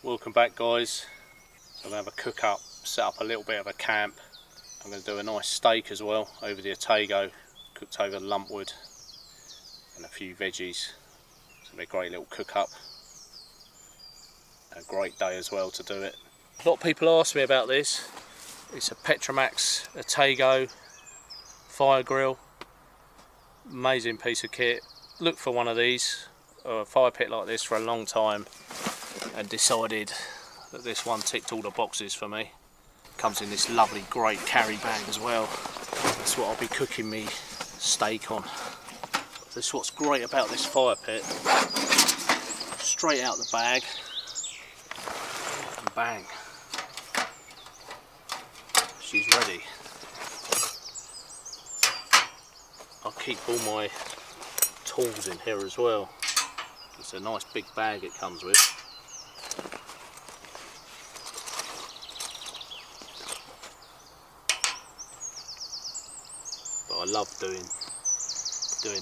Welcome back, guys. I'm going to have a cook up, set up a little bit of a camp. I'm going to do a nice steak as well over the Atago, cooked over the lumpwood, and a few veggies. It's going to be a great little cook up. A great day as well to do it. A lot of people ask me about this. It's a Petromax Atago fire grill. Amazing piece of kit. Looked for one of these, or a fire pit like this, for a long time, and decided that this one ticked all the boxes for me. Comes in this lovely great carry bag as well. That's what I'll be cooking me steak on. This is what's great about this fire pit. Straight out the bag and bang, she's ready. I'll keep all my tools in here as well. It's a nice big bag it comes with. But I love doing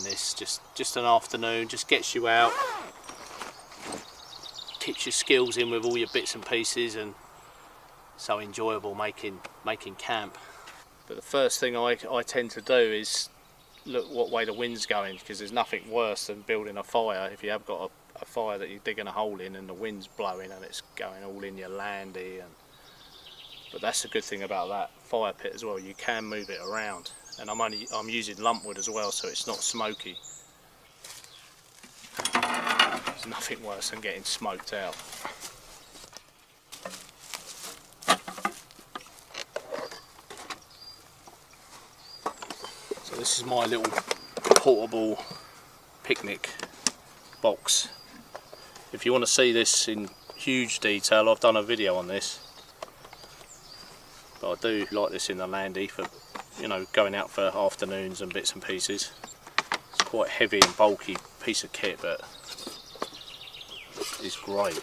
this. Just an afternoon, just gets you out, keeps your skills in with all your bits and pieces, and so enjoyable making camp. But the first thing I tend to do is look what way the wind's going, because there's nothing worse than building a fire if you have got a fire that you're digging a hole in and the wind's blowing and it's going all in your landy. But that's the good thing about that fire pit as well, you can move it around. And I'm using lumpwood as well, so it's not smoky. There's nothing worse than getting smoked out. So this is my little portable picnic box. If you want to see this in huge detail, I've done a video on this. But I do like this in the landy for, you know, going out for afternoons and bits and pieces. It's quite heavy and bulky piece of kit, but it's great.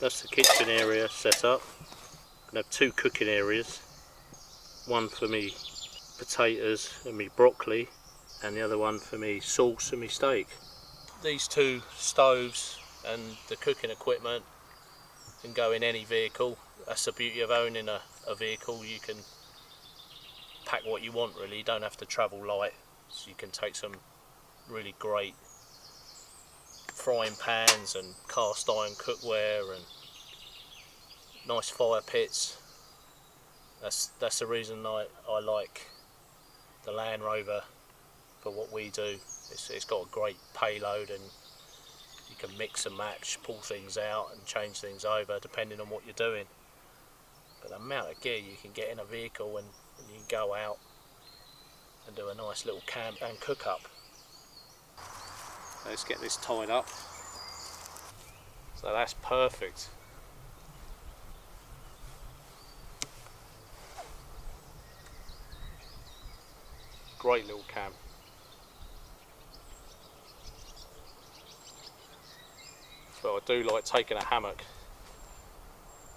That's the kitchen area set up. I'm going to have two cooking areas. One for me potatoes and me broccoli, and the other one for me sauce and me steak. These two stoves and the cooking equipment can go in any vehicle. That's the beauty of owning a vehicle. You can pack what you want really, you don't have to travel light. So you can take some really great frying pans and cast iron cookware and nice fire pits. That's the reason I like the Land Rover for what we do. It's got a great payload, and you can mix and match, pull things out and change things over depending on what you're doing. But the amount of gear you can get in a vehicle, and you can go out and do a nice little camp and cook up. Let's get this tied up. So that's perfect. Great little camp. But I do like taking a hammock.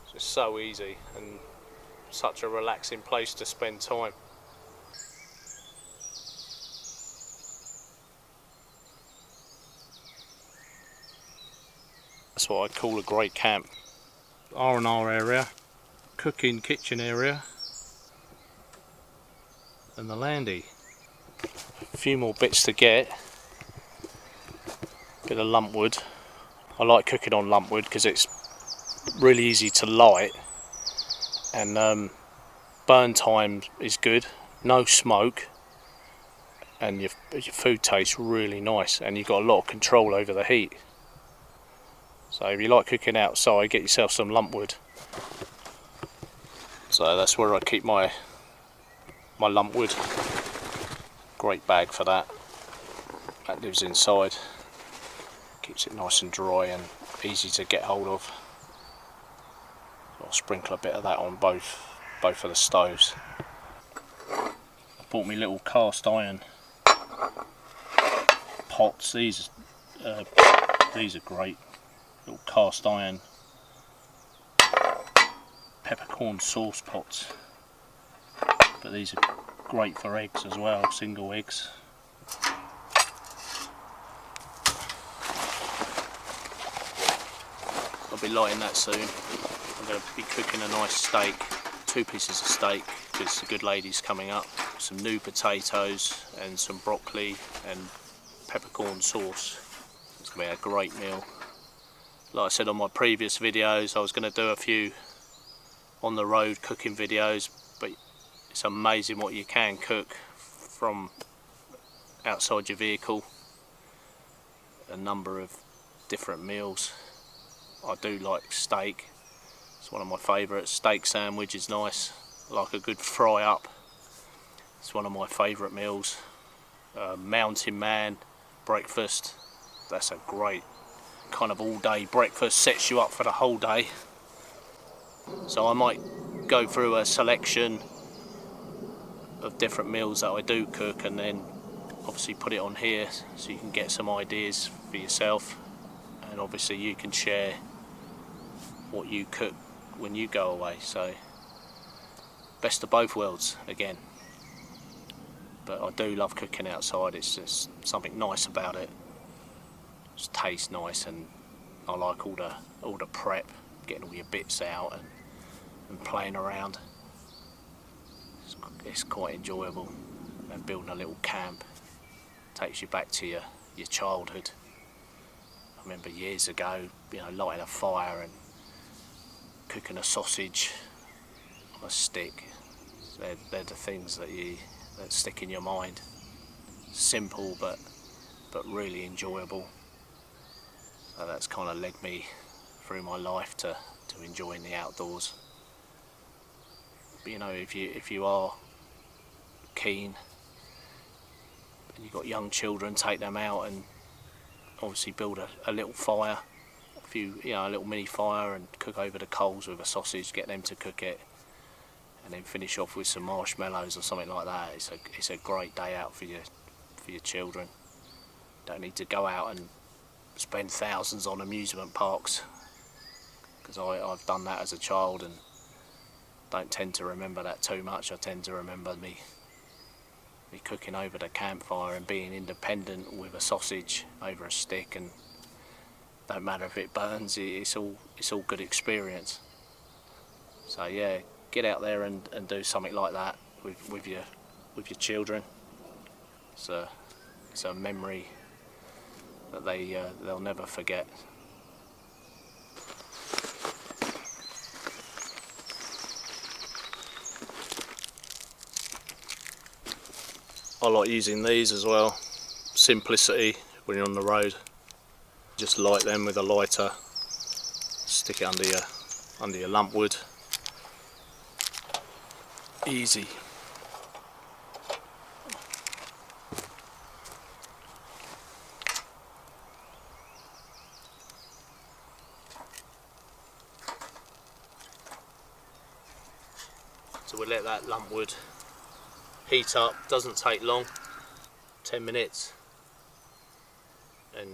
It's just so easy and such a relaxing place to spend time. That's what I call a great camp. R&R area, cooking kitchen area, and the landy. A few more bits to get. Bit of lumpwood. I like cooking on lumpwood because it's really easy to light, and burn time is good, no smoke, and your food tastes really nice, and you've got a lot of control over the heat. So if you like cooking outside, get yourself some lumpwood. So that's where I keep my lumpwood. Great bag for that. That lives inside. Keeps it nice and dry and easy to get hold of. So I'll sprinkle a bit of that on both of the stoves. I bought me little cast iron pots. These are great. Little cast iron peppercorn sauce pots. But these are great for eggs as well, single eggs. I'll be lighting that soon. I'm going to be cooking a nice steak, 2 pieces of steak, because the good lady's coming up. Some new potatoes and some broccoli and peppercorn sauce. It's going to be a great meal. Like I said on my previous videos, I was going to do a few on the road cooking videos, but it's amazing what you can cook from outside your vehicle. A number of different meals. I do like steak. It's one of my favourites. Steak sandwich is nice. I like a good fry up. It's one of my favourite meals. Mountain Man breakfast. That's a great kind of all day breakfast. Sets you up for the whole day. So I might go through a selection of different meals that I do cook, and then obviously put it on here so you can get some ideas for yourself, and obviously you can share what you cook when you go away. So best of both worlds again. But I do love cooking outside. It's just something nice about it. It just tastes nice, and I like all the prep, getting all your bits out and playing around. It's quite enjoyable, and building a little camp takes you back to your childhood. I remember years ago, lighting a fire and cooking a sausage on a stick. They're the things that stick in your mind. Simple but really enjoyable. So that's kind of led me through my life to enjoying the outdoors. But if you are keen and you've got young children, take them out and obviously build a little fire, a little mini fire, and cook over the coals with a sausage, get them to cook it, and then finish off with some marshmallows or something like that. It's a great day out for your children. Don't need to go out and spend thousands on amusement parks, because I've done that as a child and don't tend to remember that too much. I tend to remember me cooking over the campfire and being independent with a sausage over a stick, and don't matter if it burns, it's all good experience. So yeah, get out there and do something like that with your children. It's a memory that they'll never forget. I like using these as well. Simplicity when you're on the road. Just light them with a lighter. Stick it under your lumpwood. Easy. So we'll let that lumpwood heat up. Doesn't take long, 10 minutes, and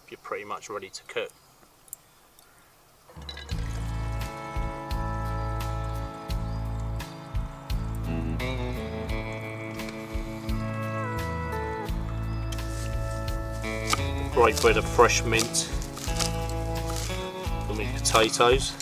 you're pretty much ready to cook. Great bit of fresh mint for me potatoes.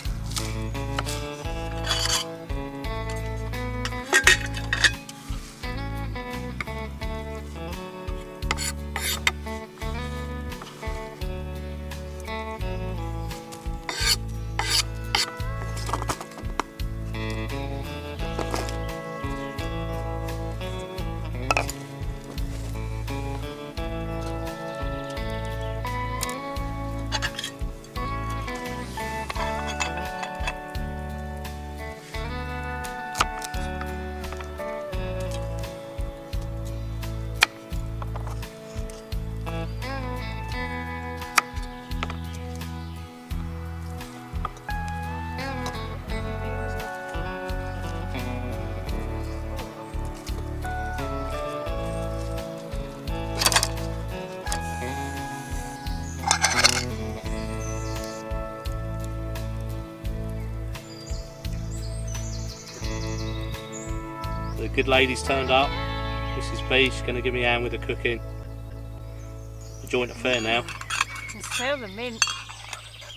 The good lady's turned up. Mrs B, she's going to give me a hand with the cooking. The joint affair now. I can smell the mint.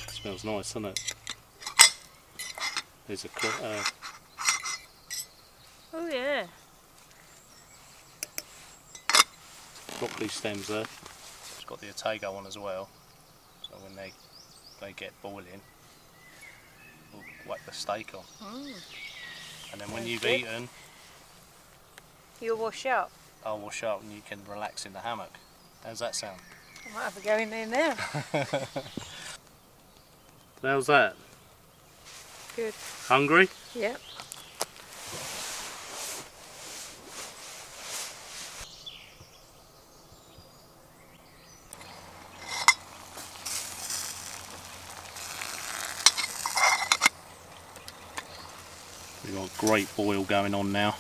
It smells nice, doesn't it? There's a Oh yeah. broccoli stems there. It's got the Atago on as well. So when they get boiling, we'll whack the steak on. And then when you've eaten, you'll wash up. I'll wash up and you can relax in the hammock. How's that sound? I might have to go in there now. How's that? Good. Hungry? Yep. We've got a great boil going on now.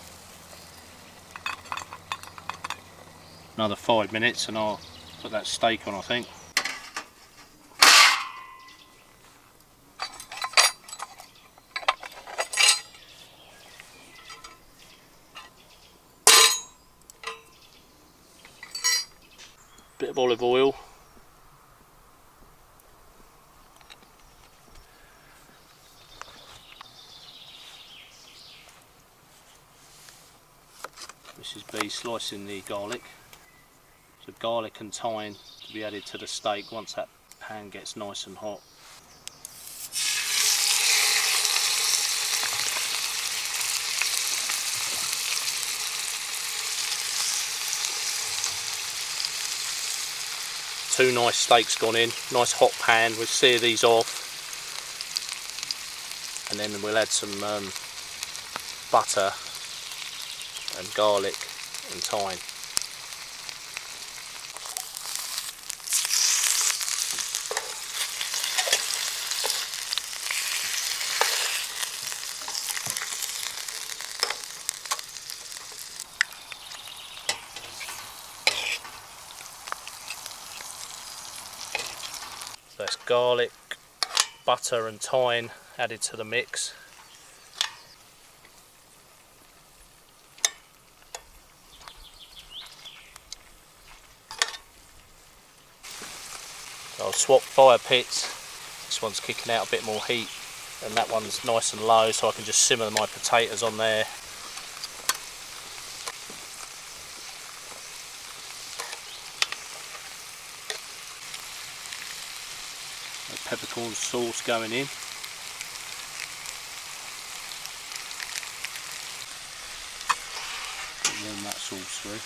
Another 5 minutes and I'll put that steak on, I think. Bit of olive oil. Mrs B slicing the garlic. So garlic and thyme to be added to the steak once that pan gets nice and hot. Two nice steaks gone in, nice hot pan. We'll sear these off and then we'll add some butter and garlic and thyme. So that's garlic, butter and thyme added to the mix. I'll swap fire pits. This one's kicking out a bit more heat and that one's nice and low, so I can just simmer my potatoes on there. The peppercorn sauce going in. Warm that sauce through.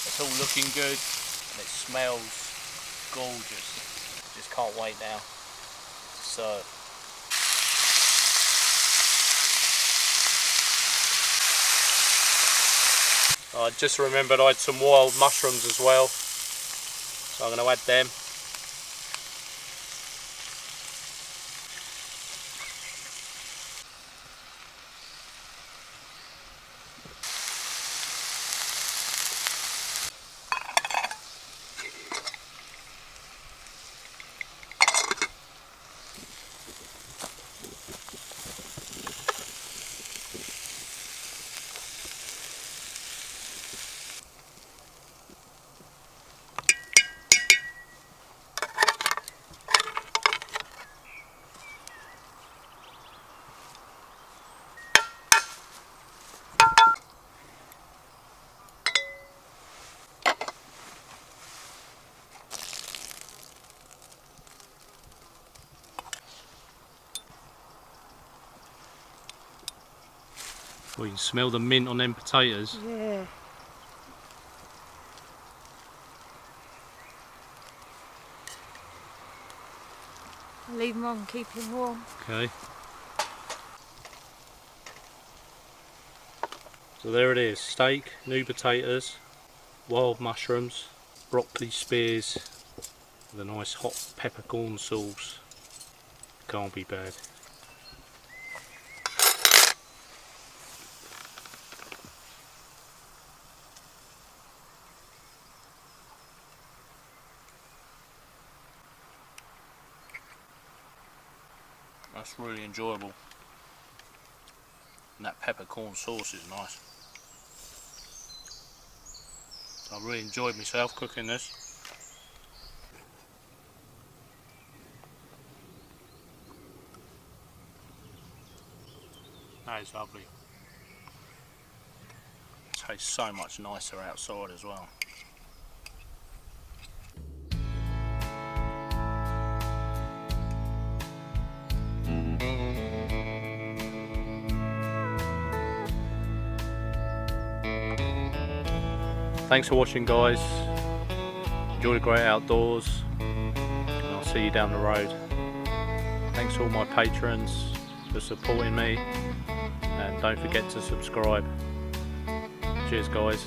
It's all looking good and it smells gorgeous. Just can't wait now to serve. I just remembered I had some wild mushrooms as well, so I'm going to add them. Well, you can smell the mint on them potatoes. Yeah. I'll leave them on, keep him warm. Okay. So there it is, steak, new potatoes, wild mushrooms, broccoli spears with a nice hot peppercorn sauce. Can't be bad. That's really enjoyable. And that peppercorn sauce is nice. I really enjoyed myself cooking this. That is lovely. Tastes so much nicer outside as well. Thanks for watching, guys. Enjoy the great outdoors, and I'll see you down the road. Thanks to all my patrons for supporting me, and don't forget to subscribe. Cheers, guys.